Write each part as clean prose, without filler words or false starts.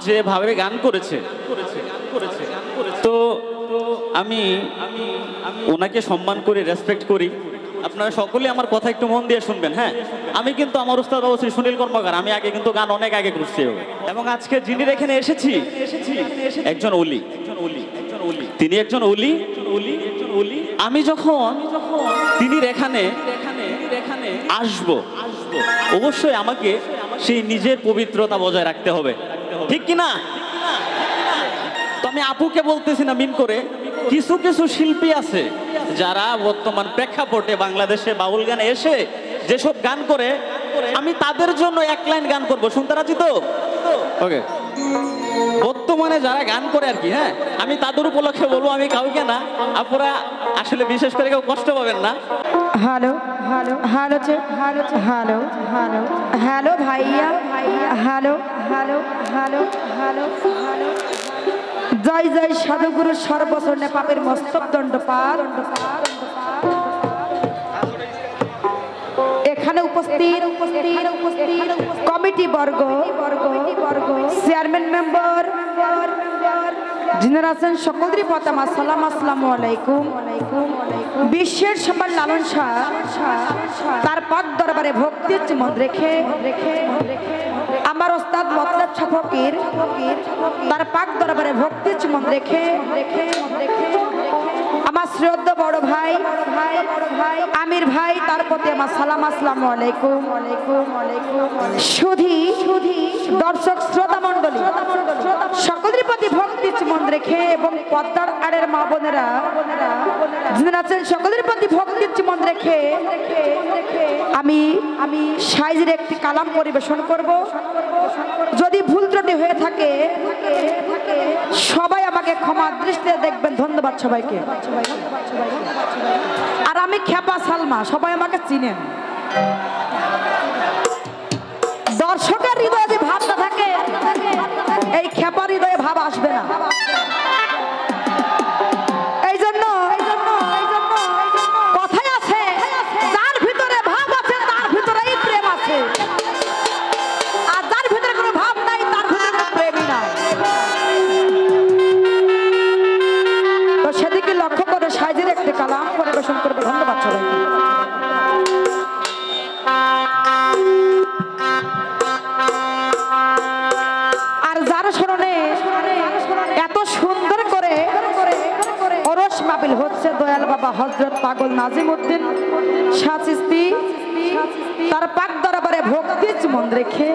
যেভাবে গান করেছে তো আমি ওনাকে সম্মান করি, রেসপেক্ট করি। আপনারা সকলে আমার কথা একটু মন দিয়ে শুনবেন। হ্যাঁ, আমি কিন্তু আমার উস্তাদ বাবু শ্রী সুনীল কর্মকার, আমি আগে কিন্তু গান অনেক আগে করছি এবং আজকে যিনি এখানে এসেছি একজন ওলি, তিনি একজন ওলি। আমি যখন তিনি এখানে আসবো অবশ্যই আমাকে সেই নিজের পবিত্রতা বজায় রাখতে হবে, ঠিক কিনা? তো আমি আপুকে বলতেছি না মিন করে, কিছু কিছু শিল্পী আছে যারা বর্তমান প্রেক্ষাপটে বাংলাদেশে বাউল গানে এসে যেসব গান করে, আমি তাদের জন্য এক লাইন গান করব, শুনতে রাজি তো? ওকে, বর্তমানে যারা গান করে আর কি, হ্যাঁ, আমি তাদের উপলক্ষে বলবো, আমি কাউকে না, আপনারা আসলে বিশেষ করে কেউ কষ্ট পাবেন না। Hello hello hello hello hello hello hello ভাইয়া, hello hello hello hello hello. জয় জয় সাধুগুরু সর্বসর্ণে পাপের মস্তক দণ্ড পার। এখানে উপস্থিত কমিটি বর্গ, চেয়ারম্যান মেম্বার যিনারা আছেন সকলেরই প্রথম আসসালাম, আসসালামু আলাইকুম। বিশ্বের সবার লালন শাহ তার পাক দরবারে ভক্তির চুমন রেখে আমার ওস্তাদ মতলব শাহ ফকির তার পাক দরবারে ভক্তির চুমন রেখে আমার শ্রদ্ধা বড় ভাই আমির ভাই তার প্রতি আমার সালাম, আসসালামু আলাইকুম। সুধী দর্শক শ্রোতা মণ্ডলী সকলের প্রতি ভক্তি চুমন রেখে এবং পদ্মার আড়ের মা বোনেরা যিনি আছেন সকলের প্রতি ভক্তি চুমন রেখে আমি সাইজের একটি কালাম পরিবেশন করব। যদি ভুল ত্রুটি হয়ে থাকে সবাই আমাকে ক্ষমা দৃষ্টিতে দেখবেন। ধন্যবাদ সবাইকে। আর আমি খেপা সালমা, সবাই আমাকে চিনেন। দর্শকের হৃদয়ে যে ভাবটা থাকে এই খেপার হৃদয়ে ভাব আসবে না। এই জন্য কথাই আছে, যার ভিতরে ভাব আছে তার ভিতরেই প্রেম আছে, আর যার ভিতরে কোনো ভাব নাই তার ভিতরে প্রেমই নাই। তো সেদিকে লক্ষ্য করে সাইজের একটি কালাম পরিবেশন করবে। ধন্যবাদ সবাইকে। আর যার স্মরণে এত সুন্দর করে ওরস মাহফিল হচ্ছে দয়াল বাবা হযরত পাগল নাজিমউদ্দিন শাহ চিশতি তার পাক দরবারে ভক্তি চুমন রেখে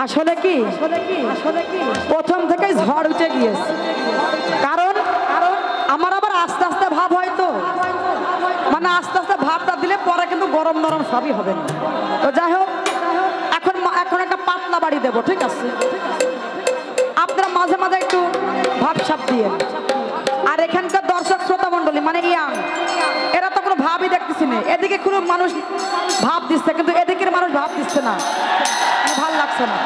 আসলে কি প্রথম থেকেই ঝড় উঠে গিয়েছে। কারণ আমার আবার আস্তে আস্তে ভাব হয়তো, মানে আস্তে আস্তে ভাবটা দিলে পরে কিন্তু গরম নরম সবই হবে না। তো যাই হোক, এখন একটা পাতলা বাড়ি দেবো, ঠিক আছে? আপনারা মাঝে মাঝে একটু ভাবসাব দিয়ে। আর এখানকার দর্শক শ্রোতা মন্ডলী মানে ইয়াং, এরা তো কোনো ভাবই দেখতেছি না। এদিকে কোনো মানুষ ভাব দিচ্ছে কিন্তু এদিকের মানুষ ভাব দিচ্ছে না, ভাল লাগছে না।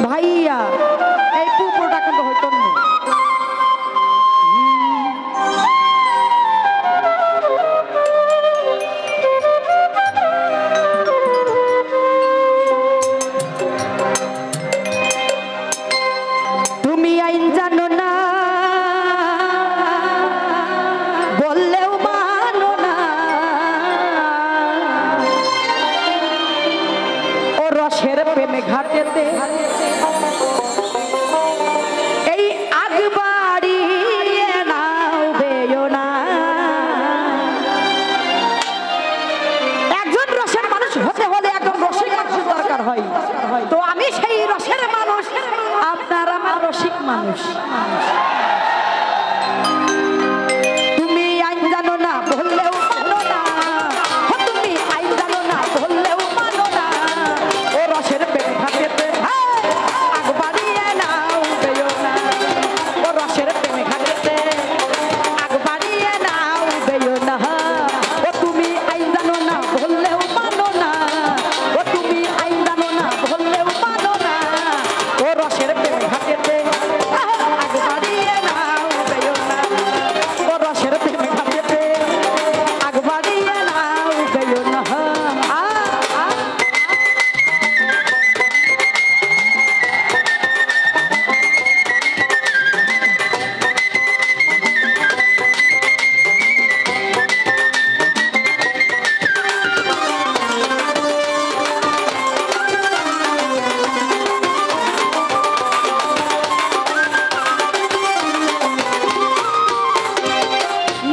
ভাইয়া এই পুকুরটা কিন্তু হইতো না। তুমি আইন জানো না বললেও মানো না, ও রসের প্রেমে ঘাটেতে এই আগ বাড়িয়ে নাও বেও না। একজন রসের মানুষ হতে হলে একজন রসিক মানুষের দরকার হয়। আশিক মানুষ। তুমি আইন জানো না বললেও মানো না, তুমি আইন জানো না বললেও মানো না, ও রসের প্রেমে ঘাটেতে আগ বাড়িয়ে নাও বেও না, ও রসের প্রেমে ঘাটেতে আগ বাড়িয়ে নাও বেও না, ও তুমি আইন জানো না বললেও মানো না, ও তুমি আইন জানো না বললেও মানো না, ও রসের প্রেমে ঘাটেতে আগ বাড়িয়ে নাও বেও না, ও রসের প্রেমে ঘাটেতে আগ বাড়িয়ে নাও বেও না।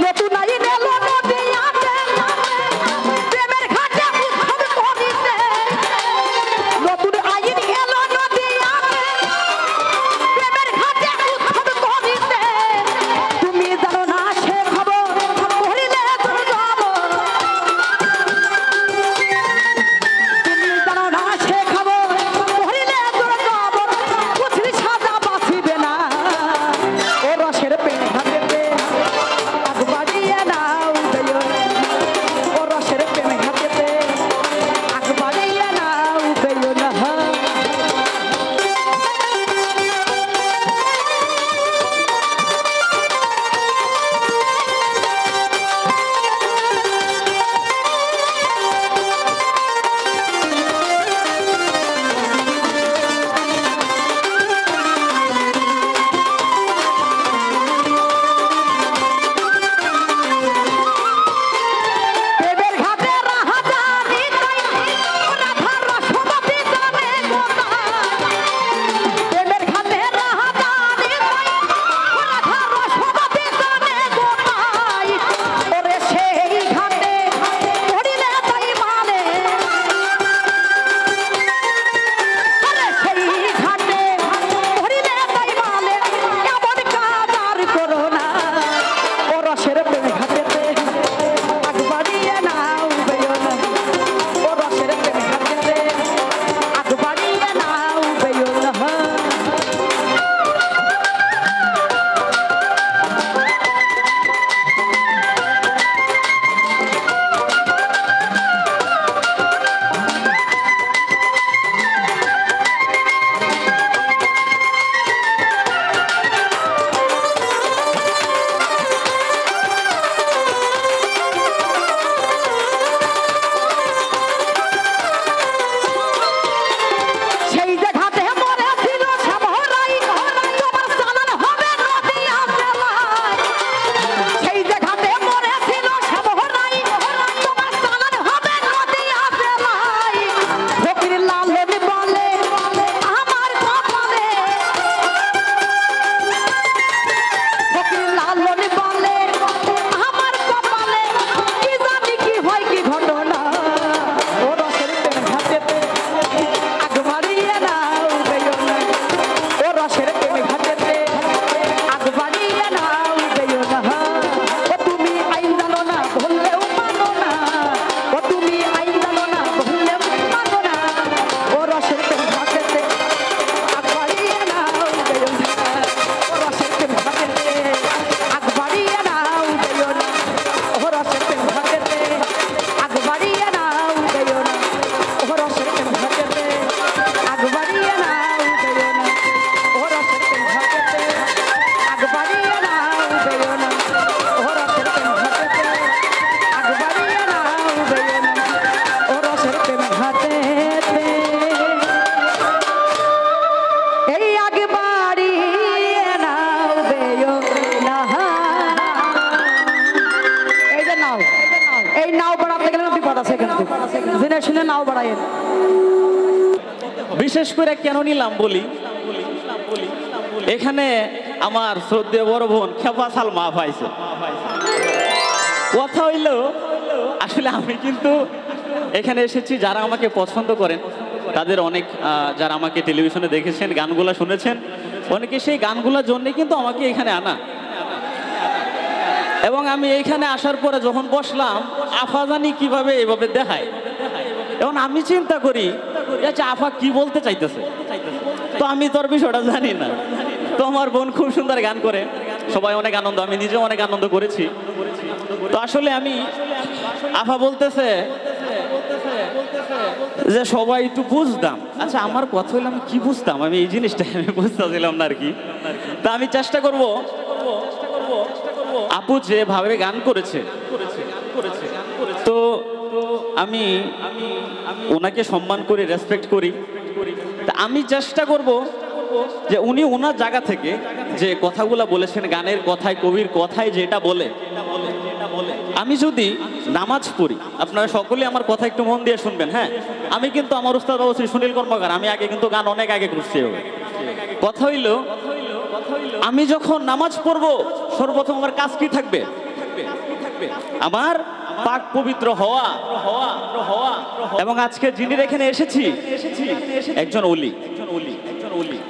নতুন আইন এলো নদিয়াতে, প্রেমের ঘাটে উৎসব করিতে। নতুন আইন এলো নদিয়াতে, প্রেমের ঘাটে উৎসব করিতে। তুমি জানো না সে খবর, পড়িলে তোর খবর। তুমি জানো না সে খবর, পড়িলে তোর খবর। বুঝলি সাজা বাঁচিবে না, ও রসের প্রেমে ঘাটেতে আগ বাড়িয়ে নাও বেও না, ও রসের প্রেমে ঘাটেতে আগ বাড়িয়ে নাও বেও না। প্রেমের ঘাটে রাহাজানি তাই রাধা রসমতি জানে গোটাই। প্রেমের ঘাটে রাহাজানি তাই রাধা রসমতি জানে গোটাই। ওরে সেই ঘাটে পড়িলে তাই মানে, আরে সেই ঘাটে পড়িলে তাই মানে, এমন কাজ আর করো না, ও রসের প্রেমে ঘাটেতে আগ বাড়িয়ে নাও বেও না, ও রসের প্রেমে ঘাটেতে আগ বাড়িয়ে নাও বেও না। সেই যে ঘাটে মরেছিল শ্যামহরাই, তোমার চালান হবে নদিয়া জেলায়। সেই যে ঘাটে মরেছিল শ্যামহরাই, তোমার চালান হবে নদিয়া জেলায়। ফকির লালন বলে আমার কপালে, ফকির লালন বলে আমার কপালে, কি জানি কি হয় কি ঘটনা, ও রসের প্রেমে ঘাটেতে আগ বাড়িয়ে নাও বেও না, ও রসের প্রেমে ঘাটেতে আগ বাড়িয়ে নাও বেও না। ও তুমি আইন জানো না বললেও মানো না, ও তুমি আইন জানো না বললেও মানো না, ও রসের প্রেমে ঘাটেতে আগ বাড়িয়ে নাও বেও না, ও রসের প্রেমে ঘাটেতে আগ বাড়িয়ে নাও বেও না, ও রসের প্রেমে ঘাটেতে আগ বাড়িয়ে নাও বেও না, ও রসের প্রেমে ঘাটেতে আগ বাড়িয়ে নাও বেও না, ও রসের প্রেমে ঘাটেতে আগ বাড়িয়ে নাও বেও না, ও রসের প্রেমে ঘাটেতে আগ বাড়িয়ে নাও বেও না, ও রসের প্রেমে ঘাটেতে এই আগ বাড়িয়ে নাও বেও না। এই যে নাও, এই নাও বাড়াতে গেলে বিপদ আছে, কিন্তু জেনে শুনে নাও বাড়াইয়েন। বিশেষ করে কেন নিলাম বলি, এখানে আমার শ্রদ্ধেয় বড় বোন খেপা সালমা পাইছে। কথা হইল আসলে আমি কিন্তু এখানে এসেছি, যারা আমাকে পছন্দ করেন তাদের অনেক, যারা আমাকে টেলিভিশনে দেখেছেন, গানগুলো শুনেছেন, অনেকে সেই গানগুলোর জন্য কিন্তু আমাকে এখানে আনা। এবং আমি এইখানে আসার পরে যখন বসলাম, আফা জানি কিভাবে এভাবে দেখায়। এখন আমি চিন্তা করি আচ্ছা আফা কি বলতে চাইতেছে, তো আমি তোর বিষয়টা জানি না। তো আমার বোন খুব সুন্দর গান করে, সবাই অনেক আনন্দ, আমি নিজেও অনেক আনন্দ করেছি। তো আসলে আমি আফা বলতেছে যে সবাই একটু বুঝতাম। আচ্ছা আমার কথা হইলে আমি কি বুঝতাম, আমি এই জিনিসটা আমি বুঝতেছিলাম না আর কি। তা আমি চেষ্টা করব আপু যেভাবে গান করেছে, তো আমি ওনাকে সম্মান করি, রেসপেক্ট করি। তা আমি চেষ্টা করব যে উনি ওনার জায়গা থেকে যে কথাগুলো বলেছেন, গানের কথায়, কবির কথায় যেটা বলে, আমি যদি নামাজ পড়ি, আপনারা সকলে আমার কথা একটু মন দিয়ে শুনবেন। হ্যাঁ, আমি কিন্তু আমার উস্তাদ বাবু শ্রী সুনীল কর্মকার, আমি আগে কিন্তু গান অনেক আগে করছি। কথা হইল আমি যখন নামাজ পড়বো সর্বপ্রথম আমার কাজ কি থাকবে? আমার পাক পবিত্র হওয়া। এবং আজকে যিনি এখানে এসেছি একজন ওলি,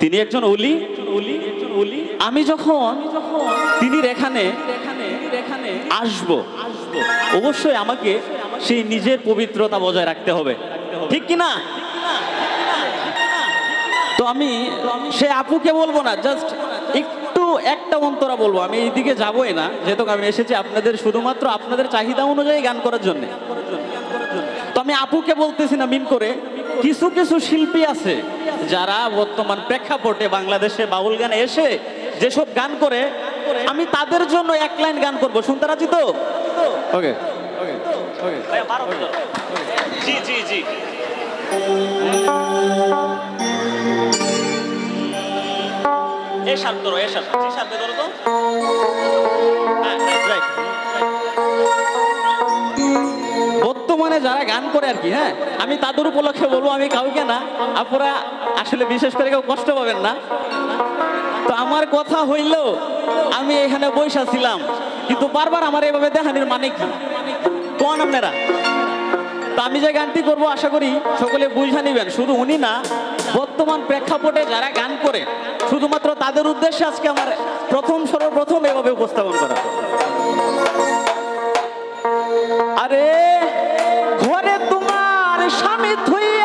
তিনি একজন ওলি। আমি যখন তিনি এখানে আসব, অবশ্যই আমাকে সেই নিজের পবিত্রতা বজায় রাখতে হবে, ঠিক কিনা? তো আমি সে আপুকে বলবো না, জাস্ট একটু একটা অন্তরা বলবো। আমি এইদিকে যাবোই না, যেহেতু আমি এসেছি আপনাদের শুধুমাত্র আপনাদের চাহিদা অনুযায়ী গান করার জন্য। তো আমি আপুকে বলতেছি না মিন করে, কিছু কিছু শিল্পী আছে যারা বর্তমান প্রেক্ষাপটে বাংলাদেশে বাউল গানে এসে যেসব গান করে, আমি তাদের জন্য এক লাইন গান করবো। শুনতে রাজি তো? ওকে জি জি জি। বর্তমানে যারা গান করে আর কি, হ্যাঁ, আমি তাদের উপলক্ষে বলবো, আমি কাউকে না, আপনারা আসলে বিশেষ করে কেউ কষ্ট পাবেন না। তো আমার কথা হইল আমি এখানে বইসা ছিলাম, কিন্তু বারবার আমার এভাবে দেখানোর মানে কি কোন আপনারা? তো আমি যে গানটি করবো আশা করি সকলে বুঝা নিবেন। শুধু উনি না, বর্তমান প্রেক্ষাপটে যারা গান করে শুধুমাত্র তাদের উদ্দেশ্যে আজকে আমার সর্বপ্রথম এভাবে উপস্থাপন করা। আরে ঘরে তোমার স্বামী থুইয়া